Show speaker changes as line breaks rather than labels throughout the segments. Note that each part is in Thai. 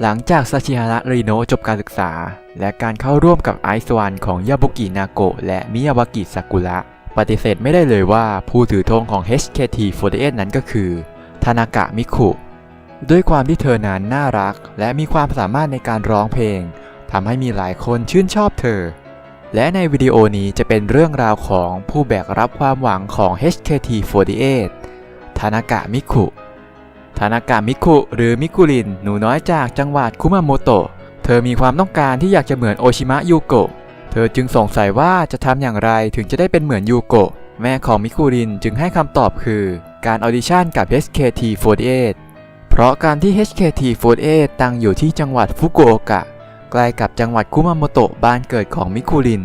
หลังจากซาชิฮาระริโนะจบการศึกษาและการเข้าร่วมกับไอซ์วันของยาบุกินาโกะและมิยาวากิซากุระปฏิเสธไม่ได้เลยว่าผู้ถือธงของ HKT48 นั้นก็คือทานากะมิคุด้วยความที่เธอนั้นน่ารักและมีความสามารถในการร้องเพลงทำให้มีหลายคนชื่นชอบเธอและในวิดีโอนี้จะเป็นเรื่องราวของผู้แบกรับความหวังของ HKT48 ทานากะมิคุทานากะมิคุหรือมิกุรินหนูน้อยจากจังหวัดคุมาโมโตะเธอมีความต้องการที่อยากจะเหมือนโอชิมะยูโกะเธอจึงสงสัยว่าจะทำอย่างไรถึงจะได้เป็นเหมือนยูโกะแม่ของมิกุรินจึงให้คำตอบคือการออดิชั่นกับ HKT48 เพราะการที่ HKT48 ตั้งอยู่ที่จังหวัดฟุกุโอกะใกล้กับจังหวัดคุมาโมโตะบ้านเกิดของมิกุริน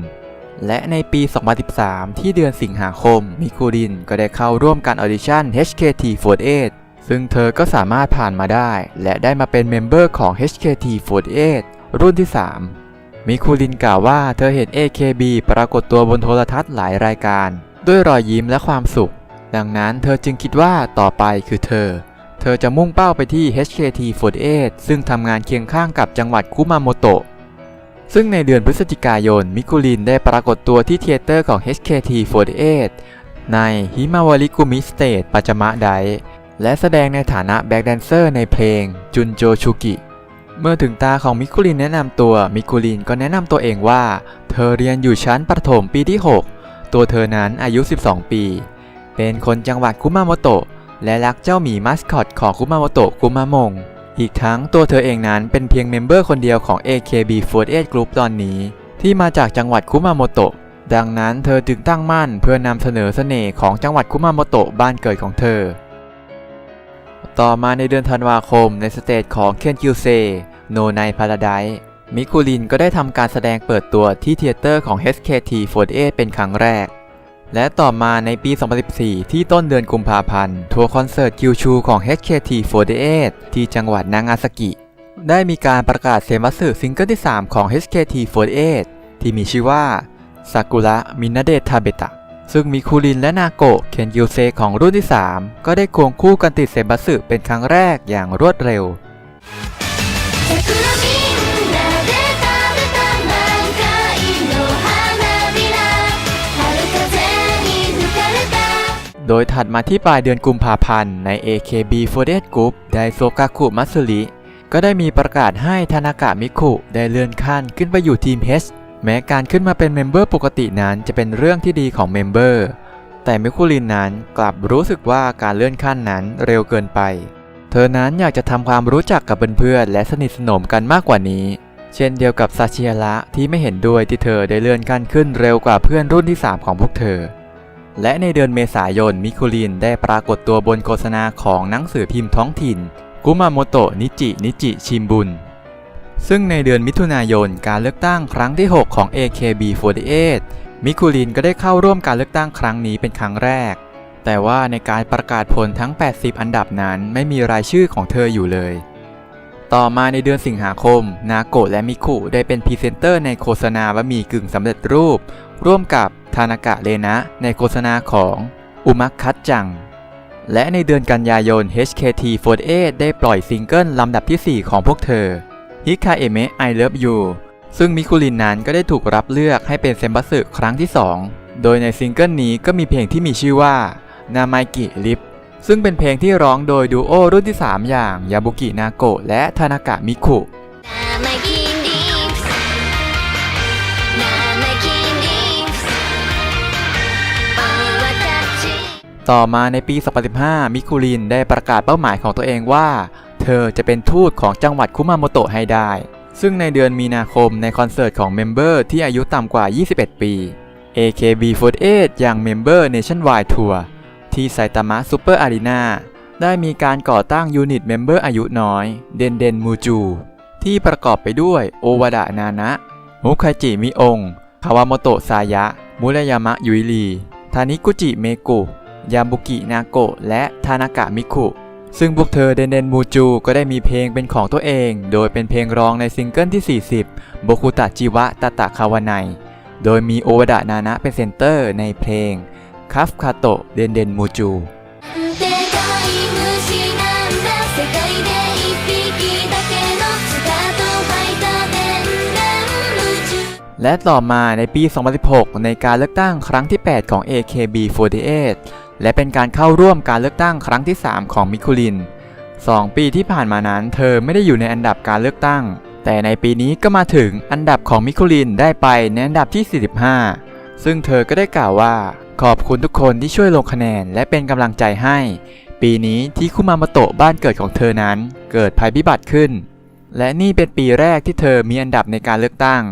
และในปี 2013 ที่เดือนสิงหาคมมิกุรินก็ได้เข้าร่วมการออดิชั่น HKT48 ซึ่งเธอก็สามารถผ่านมาได้และได้มาเป็นเมมเบอร์ของ HKT48 รุ่นที่ 3 มิคุรินกล่าวว่าเธอเห็น AKB ปรากฏตัวบนโทรทัศน์หลายรายการด้วยรอยยิ้มและความสุขดังนั้นเธอจึงคิดว่าต่อไปคือเธอจะมุ่งเป้าไปที่ HKT48 ซึ่งทำงานเคียงข้างกับจังหวัดคุมาโมโตะซึ่งในเดือนพฤศจิกายนมิคุรินได้ปรากฏตัวที่เธียเตอร์ของ HKT48 ในฮิมาวาริกุมิสเตจปัจมะไดและแสดงในฐานะแบ็คแดนเซอร์ในเพลงจุนโจชุกิเมื่อถึงตาของมิคุรินแนะนำตัวมิคุรินก็แนะนำตัวเองว่าเธอเรียนอยู่ชั้นประถมปีที่ 6ตัวเธอนั้นอายุ 12 ปีเป็นคนจังหวัดคุมาโมโตะและรักเจ้าหมีมัสคอตของคุมาโมโตะคุมามงอีกทั้งตัวเธอเองนั้นเป็นเพียงเมมเบอร์คนเดียวของ AKB48 Group ตอนนี้ที่มาจากจังหวัดคุมาโมโตะดังนั้นเธอจึงตั้งมั่นเพื่อนำเสนอเสน่ห์ของจังหวัดคุมาโมโตะบ้านเกิดของเธอต่อมาในเดือนธันวาคมในสเตจของเคนคิวเซโนไนพาราไดซ์มิคุรินก็ได้ทำการแสดงเปิดตัวที่เธียเตอร์ของ HKT48 เป็นครั้งแรกและต่อมาในปี 2014 ที่ต้นเดือนกุมภาพันธ์ทัวร์คอนเสิร์ตคิวชูของ HKT48 ที่จังหวัดนางาซากิได้มีการประกาศเซมัตสึซิงเกิลที่ 3 ของ HKT48 ที่มีชื่อว่าซากุระมินาเดะทาเบตะซึ่งมิคุรินและนาโกะเคนยูเซของรุ่นที่ 3 ก็ได้ควงคู่กันติดเซมัตสึเป็นครั้งแรกอย่างรวดเร็วโดยถัดมาที่ปลายเดือนกุมภาพันธ์ใน AKB48 Group ไดโซกาคุมัตสึริก็ได้มีประกาศให้ทานากะมิคุได้เลื่อนขั้นขึ้นไปอยู่ทีม H แม้การขึ้นมาเป็นเมมเบอร์ปกตินั้นจะเป็นเรื่องที่ดีของเมมเบอร์แต่มิคุรินนั้นกลับรู้สึกว่าการเลื่อนขั้นนั้นเร็วเกินไปเธอนั้นอยากจะทำความรู้จักกับเพื่อนๆและสนิทสนมกันมากกว่านี้เช่นเดียวกับซาชิฮาระที่ไม่เห็นด้วยที่เธอได้เลื่อนขั้นขึ้นเร็วกว่าเพื่อนรุ่นที่ 3 ของพวกเธอและในเดือนเมษายนมิคุรินได้ปรากฏตัวบนโฆษณาของหนังสือพิมพ์ท้องถิ่นกุมาโมโตะนิจิชิมบุนซึ่งในเดือนมิถุนายนการเลือกตั้งครั้งที่ 6 ของ AKB48 มิคุรินก็ได้เข้าร่วมการเลือกตั้งครั้งนี้เป็นครั้งแรกแต่ว่าในการประกาศผลทั้ง 80 อันดับนั้นไม่มีรายชื่อของเธออยู่เลยต่อมาในเดือนสิงหาคมนาโกะและมิคุได้เป็นพรีเซนเตอร์ในโฆษณาบะหมี่กึ่งสำเร็จรูปร่วมกับทานากะเรนะในโฆษณาของอุมักคัตจังและในเดือนกันยายน HKT48 ได้ปล่อยซิงเกิลลำดับที่ 4 ของพวกเธอฮิคาเอเมะ I Love You ซึ่งมิคุรินนั้นก็ได้ถูกรับเลือกให้เป็นเซมบัสึครั้งที่ 2โดยในซิงเกิลนี้ก็มีเพลงที่มีชื่อว่านาไมกิลิฟซึ่งเป็นเพลงที่ร้องโดยดูโอรุ่นที่ 3 อย่างยาบุกินาโกะและทานากะมิคุต่อมาในปี 2015 มิคุรินได้ประกาศเป้าหมายของตัวเองว่าเธอจะเป็นทูตของจังหวัดคุมาโมโตะให้ได้ซึ่งในเดือนมีนาคมในคอนเสิร์ตของเมมเบอร์ที่อายุต่ำกว่า 21 ปี AKB48 อย่างเมมเบอร์ Nationwide Tour ที่ไซตามะซูเปอร์อารีนาได้มีการก่อตั้งยูนิตเมมเบอร์อายุน้อยเดนมูจูที่ประกอบไปด้วยโอวาดะนานะมุคาจิมิองคาวาโมโตะซายะมุรายามะยุยรีทานิกุจิเมกุยาบุกินาโกะและทานากะมิคุซึ่งพวกเธอเดนมูจูก็ได้มีเพลงเป็นของตัวเองโดยเป็นเพลงร้องในซิงเกิลที่ 40 โบคุตะจิวะตะตะคาวาไนโดยมีโอวาดะนานะเป็นเซนเตอร์ในเพลงคัฟคาโตะเดนมูจู และต่อมาในปี 2016 ในการเลือกตั้งครั้งที่ 8 ของ AKB48 และเป็นการเข้าร่วมการเลือกตั้งครั้งที่ 3 ของมิคุริน 2 ปีที่ผ่านมานั้นเธอไม่ได้อยู่ในอันดับการเลือกตั้งแต่ในปีนี้ก็มาถึงอันดับของมิคุรินได้ไปในอันดับที่ 45 ซึ่งเธอก็ได้กล่าวว่าขอบคุณทุกคนที่ช่วยลงคะแนนและเป็นกำลังใจให้ปีนี้ที่คุมาโมโตะบ้านเกิดของเธอนั้นเกิดภัยพิบัติขึ้นและนี่เป็นปีแรกที่เธอมีอันดับในการเลือกตั้ง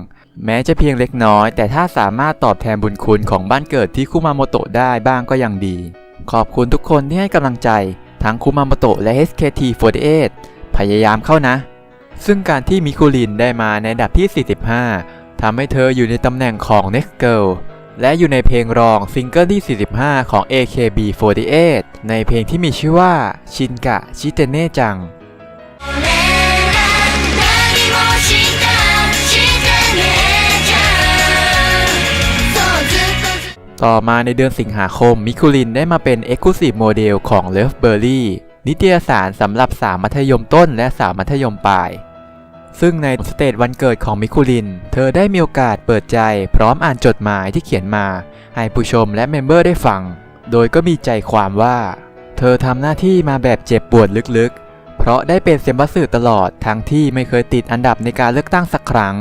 แม้จะเพียงเล็กน้อยแต่ถ้าสามารถตอบแทนบุญคุณของบ้านเกิดที่คุมาโมโตะได้บ้างก็ยังดีขอบคุณทุกคนที่ให้กำลังใจทั้งคุมาโมโตะและ HKT48 พยายามเข้านะซึ่งการที่มิคุรินได้มาในอันดับที่ 45 ทำให้เธออยู่ในตำแหน่งของ Next Girl และอยู่ในเพลงรองซิงเกิลที่ 45 ของ AKB48 ในเพลงที่มีชื่อว่าชินกะชิเตเน่จังต่อมาในเดือนสิงหาคมมิคุรินได้มาเป็น Exclusive Model ของ Loveberry นิตยสารสำหรับสาวมัธยมต้นและสาวมัธยมปลายซึ่งในสเตจวันเกิดของมิคุรินเธอได้มีโอกาสเปิดใจพร้อมอ่านจดหมายที่เขียนมาให้ผู้ชมและเมมเบอร์ได้ฟังโดยก็มีใจความว่าเธอทำหน้าที่มาแบบเจ็บปวดลึกๆเพราะได้เป็นเซมบัสสึตลอดทั้งที่ไม่เคยติดอันดับในการเลือกตั้งสักครั้ง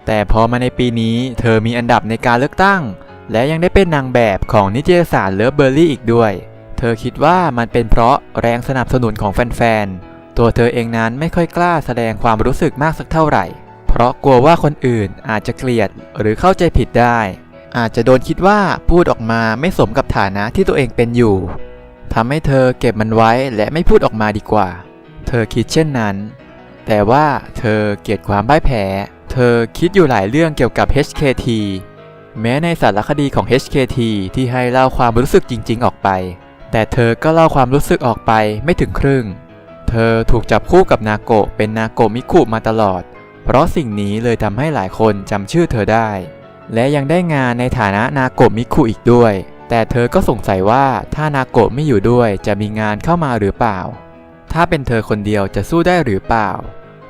แต่พอมาในปีนี้เธอมีอันดับในการเลือกตั้งและยังได้เป็นนางแบบของนิตยสาร Loveberry อีกด้วยเธอคิดว่ามันเป็นเพราะแรงสนับสนุนของแฟนๆตัวเธอเองนั้นไม่ค่อยกล้าแสดงความรู้สึกมากสักเท่าไหร่เพราะกลัวว่าคนอื่นอาจจะเกลียดหรือเข้าใจผิดได้อาจจะโดนคิดว่าพูดออกมาไม่สมกับฐานะที่ตัวเองเป็นอยู่ทำให้เธอเก็บมันไว้และไม่พูดออกมาดีกว่าเธอคิดเช่นนั้นแต่ว่าเธอเกลียดความพ่ายแพ้เธอคิดอยู่หลายเรื่องเกี่ยวกับ HKT แม้ในสารคดีของ HKT ที่ให้เล่าความรู้สึกจริงๆออกไปแต่เธอก็เล่าความรู้สึกออกไปไม่ถึงครึ่งเธอถูกจับคู่กับนาโกะเป็นนาโกะมิคุมาตลอดเพราะสิ่งนี้เลยทำให้หลายคนจำชื่อเธอได้และยังได้งานในฐานะนาโกะมิคุอีกด้วยแต่เธอก็สงสัยว่าถ้านาโกะไม่อยู่ด้วยจะมีงานเข้ามาหรือเปล่าถ้าเป็นเธอคนเดียวจะสู้ได้หรือเปล่า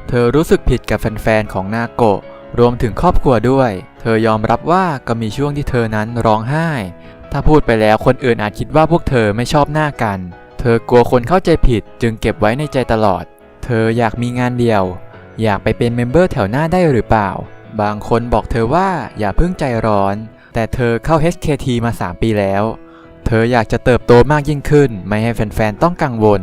เธอรู้สึกผิดกับแฟนๆของนาโกะรวมถึงครอบครัวด้วยเธอยอมรับว่าก็มีช่วงที่เธอนั้นร้องไห้ถ้าพูดไปแล้วคนอื่นอาจคิดว่าพวกเธอไม่ชอบหน้ากันเธอกลัวคนเข้าใจผิดจึงเก็บไว้ในใจตลอดเธออยากมีงานเดียวอยากไปเป็นเมมเบอร์แถวหน้าได้หรือเปล่าบางคนบอกเธอว่าอย่าเพิ่งใจร้อนแต่เธอเข้า HKT มา3 ปีแล้วเธออยากจะเติบโตมากยิ่งขึ้นไม่ให้แฟนๆต้องกังวล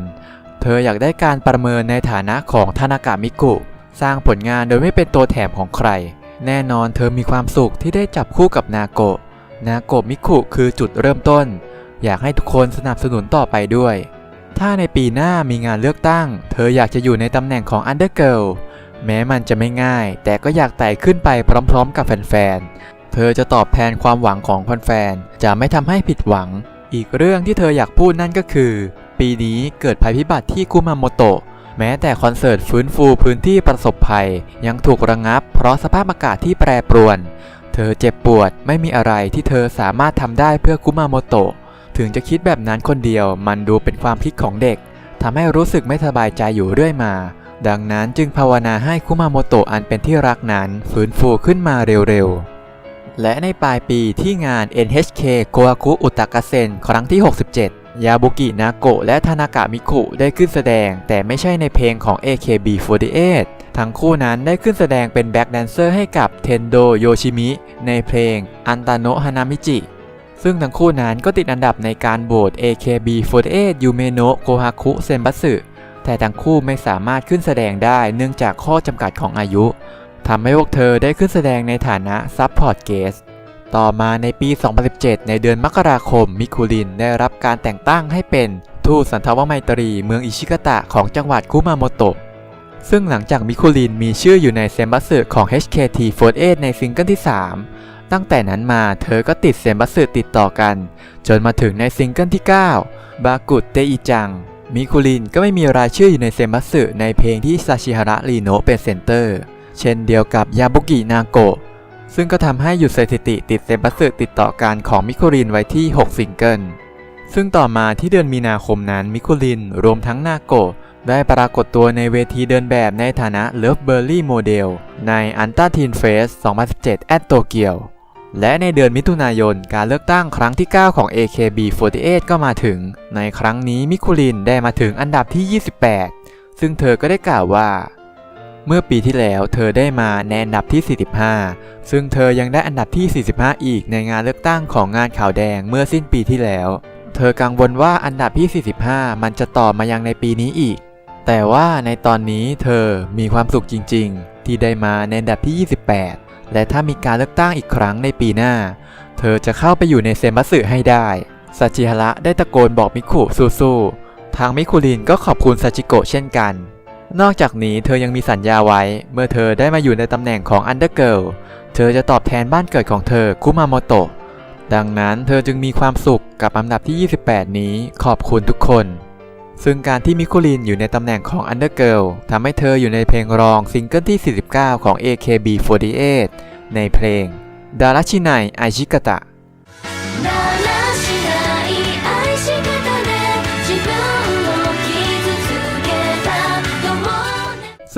เธออยากได้การประเมินในฐานะของทานากะมิกุสร้างผลงานโดยไม่เป็นตัวแถมของใครแน่นอนเธอมีความสุขที่ได้จับคู่กับนาโกะมิคุคือจุดเริ่มต้นอยากให้ทุกคนสนับสนุนต่อไปด้วยถ้าในปีหน้ามีงานเลือกตั้งเธออยากจะอยู่ในตำแหน่งของ Undergirl แม้มันจะไม่ง่ายแต่ก็อยากไต่ขึ้นไปพร้อมๆกับแฟนๆเธอจะตอบแทนความหวังของแฟนๆจะไม่ทำให้ผิดหวังอีกเรื่องที่เธออยากพูดนั่นก็คือปีนี้เกิดภัยพิบัติที่คุมาโมโตะแม้แต่คอนเสิร์ตฟื้นฟูพื้นที่ประสบภัยยังถูกระงับเพราะสภาพอากาศที่แปรปรวนเธอเจ็บปวดไม่มีอะไรที่เธอสามารถทำได้เพื่อคุมาโมโตะถึงจะคิดแบบนั้นคนเดียวมันดูเป็นความคิดของเด็กทำให้รู้สึกไม่สบายใจอยู่เรื่อยมาดังนั้นจึงภาวนาให้คุมาโมโตะอันเป็นที่รักนั้นฟื้นฟูขึ้นมาเร็วๆและในปลายปีที่งาน NHK Kohaku Utakasen ครั้งที่ 67 ยาบุกินาโกะและทานากะมิคุได้ขึ้นแสดงแต่ไม่ใช่ในเพลงของ AKB48 ทั้งคู่นั้นได้ขึ้นแสดงเป็นแบ็คแดนเซอร์ให้กับเทนโดโยชิมิในเพลงอันตาโนะฮานามิจิซึ่งทั้งคู่นั้นก็ติดอันดับในการโหวต AKB48 ยูเมโนะโกฮาคุเซนบัตสึแต่ทั้งคู่ไม่สามารถขึ้นแสดงได้เนื่องจากข้อจำกัดของอายุทำให้พวกเธอได้ขึ้นแสดงในฐานะซัพพอร์ตเกสต่อมาในปี 2017 ในเดือนมกราคมมิคุรินได้รับการแต่งตั้งให้เป็นทูตสันทวไมตรีเมืองอิชิกาตะของจังหวัดคุมาโมโตะซึ่งหลังจากมิคุรินมีชื่ออยู่ในเซมบัสสึของ HKT48 ในซิงเกิลที่ 3ตั้งแต่นั้นมาเธอก็ติดเซมบัสสึติดต่อกันจนมาถึงในซิงเกิลที่ 9 บากุเตอิจังมิคุรินก็ไม่มีรายชื่ออยู่ในเซมบัสสึในเพลงที่ซาชิฮาระริโนะเป็นเซนเตอร์เช่นเดียวกับยาบุกินาโกะซึ่งก็ทำให้หยุดสถิติติดเซมบัสสึติดต่อกันของมิคุรินไว้ที่ 6 ซิงเกิลซึ่งต่อมาที่เดือนมีนาคมนั้นมิคุรินรวมทั้งนาโกะ ได้ปรากฏตัวในเวทีเดินแบบในฐานะ Loveberry Model ใน Anta Teen Fest 2017 at Tokyo และในเดือนมิถุนายนการเลือกตั้งครั้งที่ 9 ของ AKB48 ก็มาถึงในครั้งนี้มิคุรินได้มาถึงอันดับที่ 28 ซึ่งเธอก็ได้กล่าวว่าเมื่อปีที่แล้วเธอได้มาในอันดับที่ 45 ซึ่งเธอยังได้อันดับที่ 45 อีกในงานเลือกตั้งของงานขาวแดงเมื่อสิ้นปีที่แล้วเธอกังวลว่าอันดับที่ 45 มันจะต่อมายังในปีนี้อีกแต่ว่าในตอนนี้เธอมีความสุขจริงๆที่ได้มาในอันดับที่ 28 และถ้ามีการเลือกตั้งอีกครั้งในปีหน้าเธอจะเข้าไปอยู่ในเซมัตสึให้ได้ซาจิฮาระได้ตะโกนบอกมิคุสู้ๆทางมิคุรินก็ขอบคุณซาจิโกะเช่นกันนอกจากนี้เธอยังมีสัญญาไว้เมื่อเธอได้มาอยู่ในตำแหน่งของ Undergirl เธอจะตอบแทนบ้านเกิดของเธอคุมาโมโตะดังนั้นเธอจึงมีความสุขกับอันดับที่ 28 นี้ขอบคุณทุกคนซึ่งการที่มิคุรินอยู่ในตำแหน่งของ Undergirl ทำให้เธออยู่ในเพลงรองซิงเกิลที่ 49 ของ AKB48 ในเพลงดาราชิไนไอชิกะตะ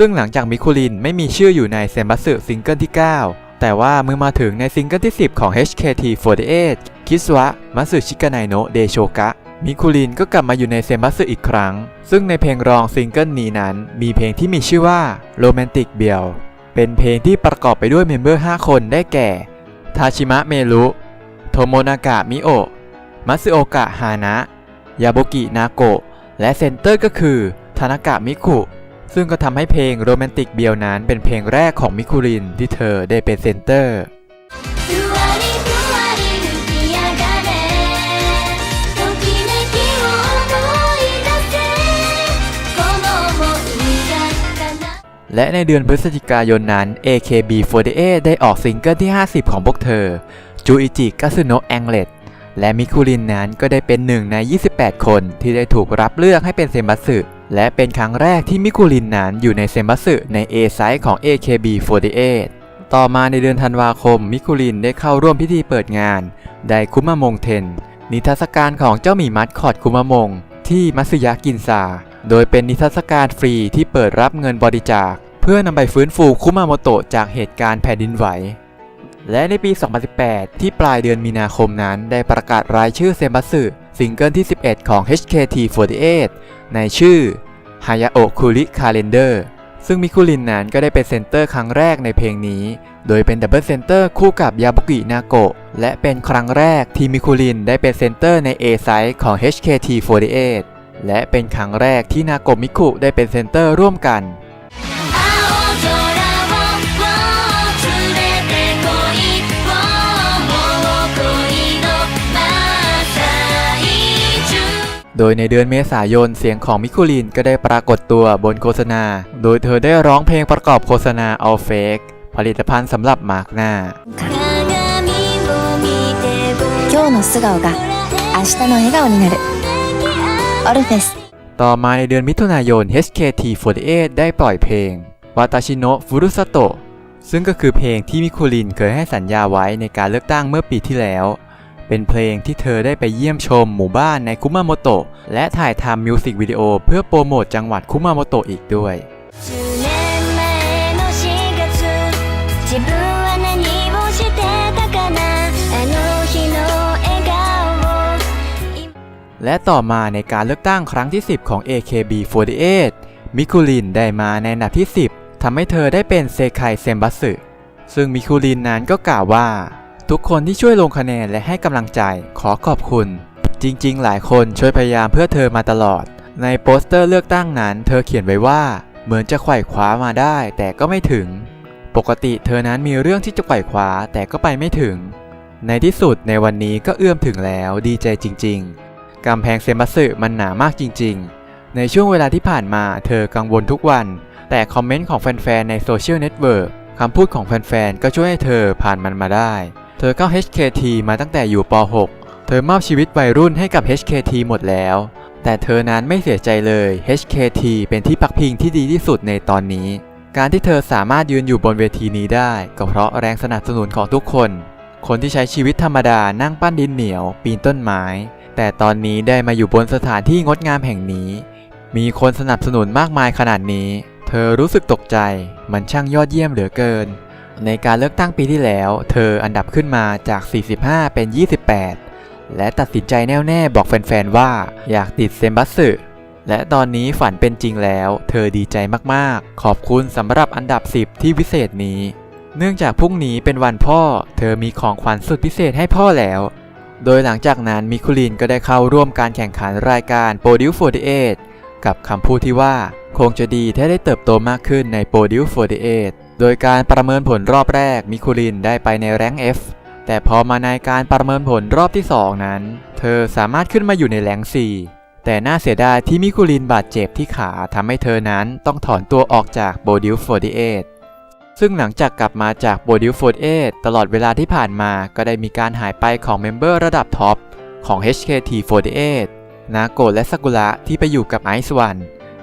ซึ่งหลังจากมิคุรินไม่มีชื่ออยู่ในเซมัตสึซิงเกิลที่ 9 แต่ว่าเมื่อมาถึงในซิงเกิลที่ 10 ของ HKT48 คิสวะมัตสึชิกะไนโนะเดโชกะมิคุรินก็กลับมาอยู่ในเซมัตสึอีกครั้งซึ่งในเพลงรองซิงเกิลนี้นั้นมีเพลงที่มีชื่อว่าโรแมนติกเบียวเป็นเพลงที่ประกอบไปด้วยเมมเบอร์ 5 คนได้แก่ทาชิมะเมรุโทโมนากะมิโอะมัตสึโอกะฮานะยาโบกินาโกะและเซนเตอร์ก็คือทานากะมิคุซึ่งก็ทำให้เพลงโรแมนติกเบียวนั้นเป็นเพลงแรกของมิคุรินที่เธอได้เป็นเซนเตอร์และในเดือนพฤศจิกายนนั้น AKB48 ได้ออกซิงเกิลที่ 50 ของพวกเธอจูอิจิกัสึโนะแองเลตและมิคุรินนั้นก็ได้เป็นหนึ่งใน 28 คนที่ได้ถูกรับเลือกให้เป็นเซมัตสึและเป็นครั้งแรกที่มิคุรินนั้นอยู่ในเซมัตสึใน A ไซส์ของ AKB48 ต่อมาในเดือนธันวาคมมิคุรินได้เข้าร่วมพิธีเปิดงานไดคุมะมงเทนนิทรรศการของเจ้าหมีมัสคอตคุมะมงที่มัตสึยะกินซาโดยเป็นนิทรรศการฟรีที่เปิดรับเงินบริจาคเพื่อนำไปฟื้นฟูคุมาโมโตะจากเหตุการณ์แผ่นดินไหวและในปี 2018 ที่ปลายเดือนมีนาคมนั้นได้ประกาศรายชื่อเซมัตสึซิงเกิลที่ 11 ของ HKT48 ในชื่อ Hayao Kuri Calendar ซึ่งมิคุรินนั้นก็ได้เป็นเซนเตอร์ครั้งแรกในเพลงนี้โดยเป็นดับเบิลเซนเตอร์คู่กับยาบุกินาโกะและเป็นครั้งแรกที่มิคุรินได้เป็นเซนเตอร์ใน A ไซส์ของ HKT48 และเป็นครั้งแรกที่นาโกะมิคุได้เป็นเซนเตอร์ร่วมกันโดยในเดือนเมษายนเสียงของมิคุรินก็ได้ปรากฏตัวบนโฆษณาโดยเธอได้ร้องเพลงประกอบโฆษณา All Fake ผลิตภัณฑ์สำหรับมาร์กหน้า今日の素顔が明日の笑顔になるオルフェスต่อมาในเดือนมิถุนายน HKT48 ได้ปล่อยเพลงวาตาชิโนะฟุรุซาโตะซึ่งก็คือเพลงที่มิคุรินเคยให้สัญญาไว้ในการเลือกตั้งเมื่อปีที่แล้วเป็นเพลงที่เธอได้ไปเยี่ยมชมหมู่บ้านในคุมาโมโตะและถ่ายทำมิวสิกวิดีโอเพื่อโปรโมทจังหวัดคุมาโมโตะอีกด้วยและต่อมาในการเลือกตั้งครั้งที่ 10 ของ AKB48 มิคุรินได้มาในอันดับที่ 10 ทำให้เธอได้เป็นเซไคเซมบัตสึซึ่งมิคุรินนั้นก็กล่าวว่าทุกคนที่ช่วยลงคะแนนและให้กำลังใจขอขอบคุณจริงๆหลายคนช่วยพยายามเพื่อเธอมาตลอดในโปสเตอร์เลือกตั้งนั้นเธอเขียนไว้ว่าเหมือนจะไขว่คว้ามาได้แต่ก็ไม่ถึงปกติเธอนั้นมีเรื่องที่จะไขว่คว้าแต่ก็ไปไม่ถึงในที่สุดในวันนี้ก็เอื้อมถึงแล้วดีใจจริงๆกำแพงเซมัตสึมันหนามากจริงๆในช่วงเวลาที่ผ่านมาเธอกังวลทุกวันแต่คอมเมนต์ของแฟนๆในโซเชียลเน็ตเวิร์กคำพูดของแฟนๆก็ช่วยให้เธอผ่านมันมาได้เธอเข้า HKT มาตั้งแต่อยู่ป .6 เธอมอบชีวิตวัยรุ่นให้กับ HKT หมดแล้วแต่เธอนั้นไม่เสียใจเลย HKT เป็นที่พักพิงที่ดีที่สุดในตอนนี้การที่เธอสามารถยืนอยู่บนเวทีนี้ได้ก็เพราะแรงสนับสนุนของทุกคนคนที่ใช้ชีวิตธรรมดานั่งปั้นดินเหนียวปีนต้นไม้แต่ตอนนี้ได้มาอยู่บนสถานที่งดงามแห่งนี้ มีคนสนับสนุนมากมายขนาดนี้เธอรู้สึกตกใจมันช่างยอดเยี่ยมเหลือเกินในการเลือกตั้งปีที่แล้วเธออันดับขึ้นมาจาก45เป็น28และตัดสินใจแน่วแน่บอกแฟนๆว่าอยากติดเซมบัสสึและตอนนี้ฝันเป็นจริงแล้วเธอดีใจมากๆขอบคุณสำหรับอันดับ10ที่พิเศษนี้เนื่องจากพรุ่งนี้เป็นวันพ่อเธอมีของขวัญสุดพิเศษให้พ่อแล้วโดยหลังจากนั้นมิคุรินก็ได้เข้าร่วมการแข่งขันรายการ Produce 48 กับคำพูดที่ว่าคงจะดีถ้าได้เติบโตมากขึ้นใน Produce 48 โดยการประเมินผลรอบแรกมิคุรินได้ไปในแรงค์ F แต่พอมาในการประเมินผลรอบที่2นั้นเธอสามารถขึ้นมาอยู่ในแรงค์ 4แต่น่าเสียดายที่มิคุรินบาดเจ็บที่ขาทำให้เธอนั้นต้องถอนตัวออกจาก Produce 48 ซึ่งหลังจากกลับมาจาก Produce 48 ตลอดเวลาที่ผ่านมาก็ได้มีการหายไปของเมมเบอร์ระดับท็อปของ HKT48 นาโกะและซากุระที่ไปอยู่กับไอซ์วัน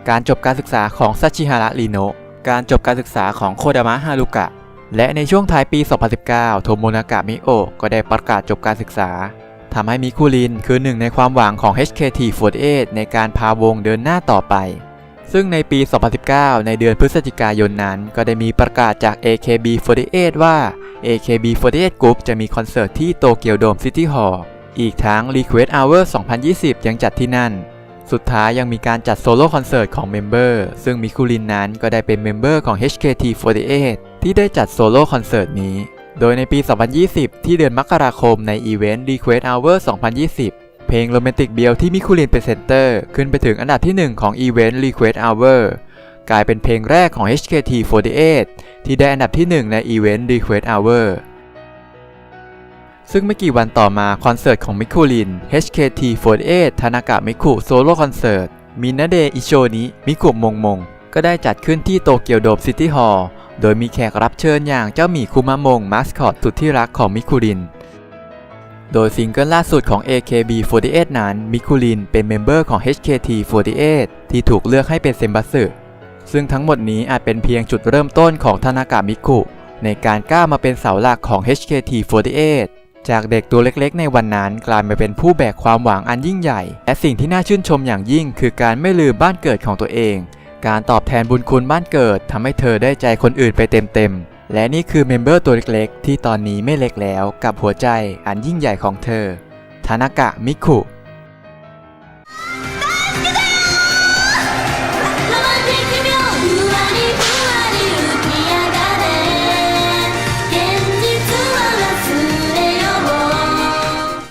การจบการศึกษาของซาชิฮาระริโนะการจบการศึกษาของโคดามะฮารุกะและในช่วงท้ายปี 2019 โทโมนากะมิโอะก็ได้ประกาศจบการศึกษาทำให้มิคุรินคือหนึ่งในความหวังของ HKT48 ในการพาวงเดินหน้าต่อไปซึ่งในปี 2019 ในเดือนพฤศจิกายนนั้นก็ได้มีประกาศจาก AKB48 ว่า AKB48 Group จะมีคอนเสิร์ตที่โตเกียวโดมซิตี้ฮอลล์อีกทั้ง Request Hour 2020 ยังจัดที่นั่นสุดท้ายยังมีการจัดโซโล่คอนเสิร์ตของเมมเบอร์ซึ่งมิคุรินนั้นก็ได้เป็นเมมเบอร์ของ HKT48 ที่ได้จัดโซโล่คอนเสิร์ตนี้โดยในปี 2020 ที่เดือนมกราคมในอีเวนต์ Request Hour 2020 เพลง Romantic Bill ที่มิคุรินเป็นเซนเตอร์ขึ้นไปถึงอันดับที่ 1 ของอีเวนต์ Request Hour กลายเป็นเพลงแรกของ HKT48 ที่ได้อันดับที่ 1 ในอีเวนต์ Request Hour ซึ่งไม่กี่วันต่อมาคอนเสิร์ตของมิคุริน HKT48 ทานากะมิคุโซโล่คอนเสิร์ตมินาเดะอิโชนิมิคุมงมงก็ได้จัดขึ้นที่โตเกียวโดมซิตี้ฮอลล์โดยมีแขกรับเชิญอย่างเจ้าหมีคุมะมงมาสคอตสุดที่รักของมิคุรินโดยซิงเกิลล่าสุดของ AKB48 นั้นมิคุรินเป็นเมมเบอร์ของ HKT48 ที่ถูกเลือกให้เป็นเซมบัสสึซึ่งทั้งหมดนี้อาจเป็นเพียงจุดเริ่มต้นของทานากะมิคุในการก้าวมาเป็นเสาหลักของ HKT48 จากเด็กตัวเล็กๆในวันนั้นกลายมาเป็นผู้แบกความหวังอันยิ่งใหญ่และสิ่งที่น่าชื่นชมอย่างยิ่งคือการไม่ลืมบ้านเกิดของตัวเองการตอบแทนบุญคุณบ้านเกิดทำให้เธอได้ใจคนอื่นไปเต็มๆและนี่คือเมมเบอร์ตัวเล็กๆที่ตอนนี้ไม่เล็กแล้วกับหัวใจอันยิ่งใหญ่ของเธอทานากะมิคุ